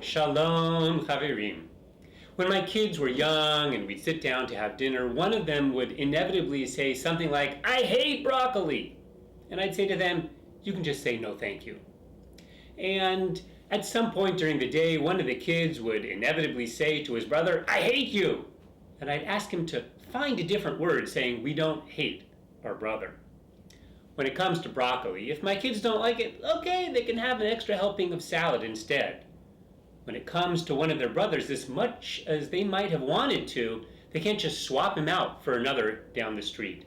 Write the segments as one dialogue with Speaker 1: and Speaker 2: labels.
Speaker 1: Shalom Chaverim. When my kids were young and we'd sit down to have dinner, one of them would inevitably say something like, "I hate broccoli." And I'd say to them, "You can just say no thank you." And at some point during the day, one of the kids would inevitably say to his brother, "I hate you." And I'd ask him to find a different word, saying, "We don't hate our brother." When it comes to broccoli, if my kids don't like it, okay, they can have an extra helping of salad instead. When it comes to one of their brothers, as much as they might have wanted to, they can't just swap him out for another down the street.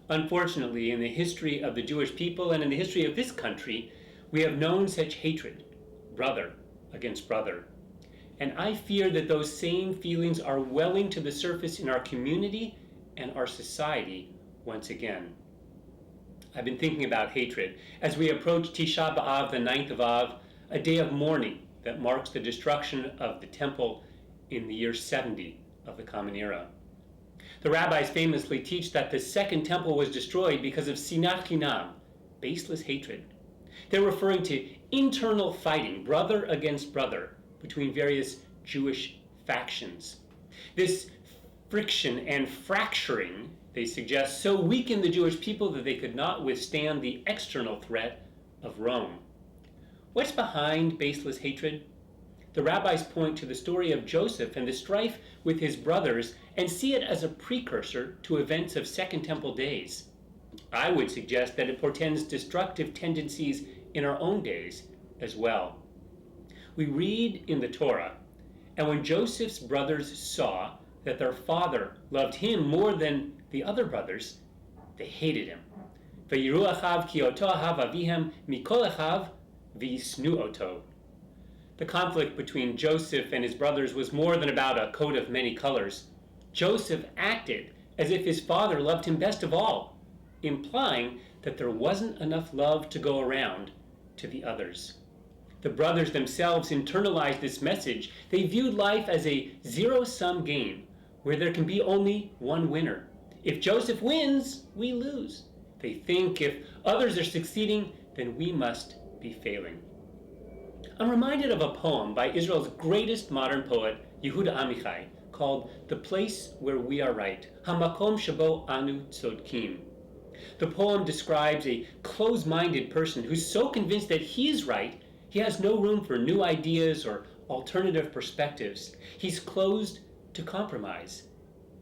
Speaker 1: Unfortunately, in the history of the Jewish people and in the history of this country, we have known such hatred, brother against brother. And I fear that those same feelings are welling to the surface in our community and our society once again. I've been thinking about hatred as we approach Tisha B'Av, the 9th of Av, a day of mourning that marks the destruction of the temple in the year 70 of the Common Era. The rabbis famously teach that the second temple was destroyed because of sinat chinam, baseless hatred. They're referring to internal fighting, brother against brother, between various Jewish factions. This friction and fracturing, they suggest, so weakened the Jewish people that they could not withstand the external threat of Rome. What's behind baseless hatred? The rabbis point to the story of Joseph and the strife with his brothers and see it as a precursor to events of Second Temple days. I would suggest that it portends destructive tendencies in our own days as well. We read in the Torah, "And when Joseph's brothers saw that their father loved him more than the other brothers, they hated him. V'yiru achav ki oto ahav avihem mikol achav v'yisnu oto." The conflict between Joseph and his brothers was more than about a coat of many colors. Joseph acted as if his father loved him best of all, implying that there wasn't enough love to go around to the others. The brothers themselves internalized this message. They viewed life as a zero-sum game where there can be only one winner. If Joseph wins, we lose. They think if others are succeeding, then we must be failing. I'm reminded of a poem by Israel's greatest modern poet, Yehuda Amichai, called "The Place Where We Are Right," Hamakom Shabo Anu Tzodkim. The poem describes a close-minded person who's so convinced that he is right, he has no room for new ideas or alternative perspectives. He's closed to compromise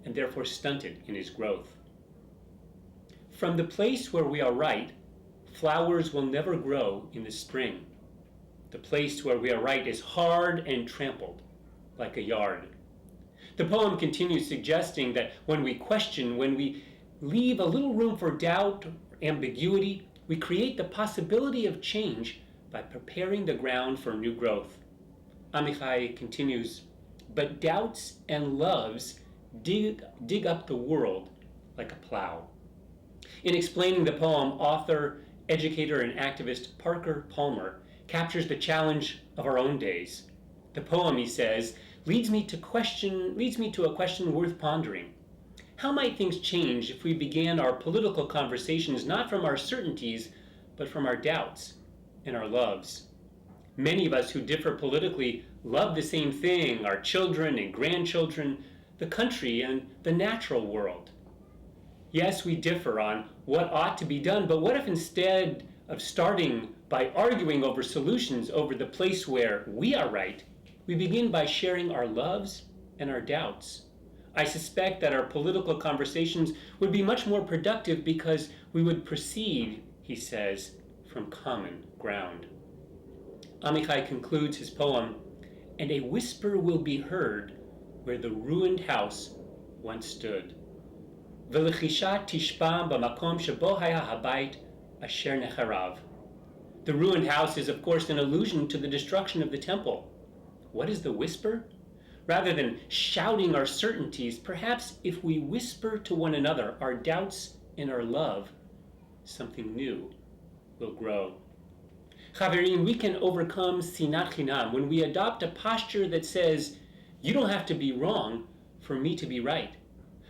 Speaker 1: and therefore stunted in his growth. From the place where we are right, flowers will never grow in the spring. The place where we are right is hard and trampled, like a yard. The poem continues suggesting that when we question, when we leave a little room for doubt or ambiguity, we create the possibility of change by preparing the ground for new growth. Amichai continues, "But doubts and loves dig up the world like a plow." In explaining the poem, author, educator, and activist Parker Palmer captures the challenge of our own days. The poem, he says, leads me to a question worth pondering. How might things change if we began our political conversations not from our certainties, but from our doubts and our loves? Many of us who differ politically love the same thing, our children and grandchildren, the country and the natural world. Yes, we differ on what ought to be done, but what if instead of starting by arguing over solutions over the place where we are right, we begin by sharing our loves and our doubts? I suspect that our political conversations would be much more productive because we would proceed, he says, from common ground. Amichai concludes his poem, "And a whisper will be heard where the ruined house once stood. V'lechisha tishpa b'makom shebo haya habayit asher necharav." The ruined house is, of course, an allusion to the destruction of the temple. What is the whisper? Rather than shouting our certainties, perhaps if we whisper to one another our doubts and our love, something new will grow. Chaverim, we can overcome sinat chinam when we adopt a posture that says, "You don't have to be wrong for me to be right."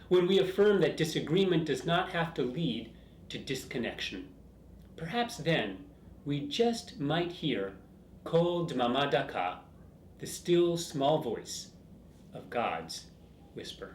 Speaker 1: When we affirm that disagreement does not have to lead to disconnection. Perhaps then we just might hear kol dmama daka, the still small voice of God's whisper.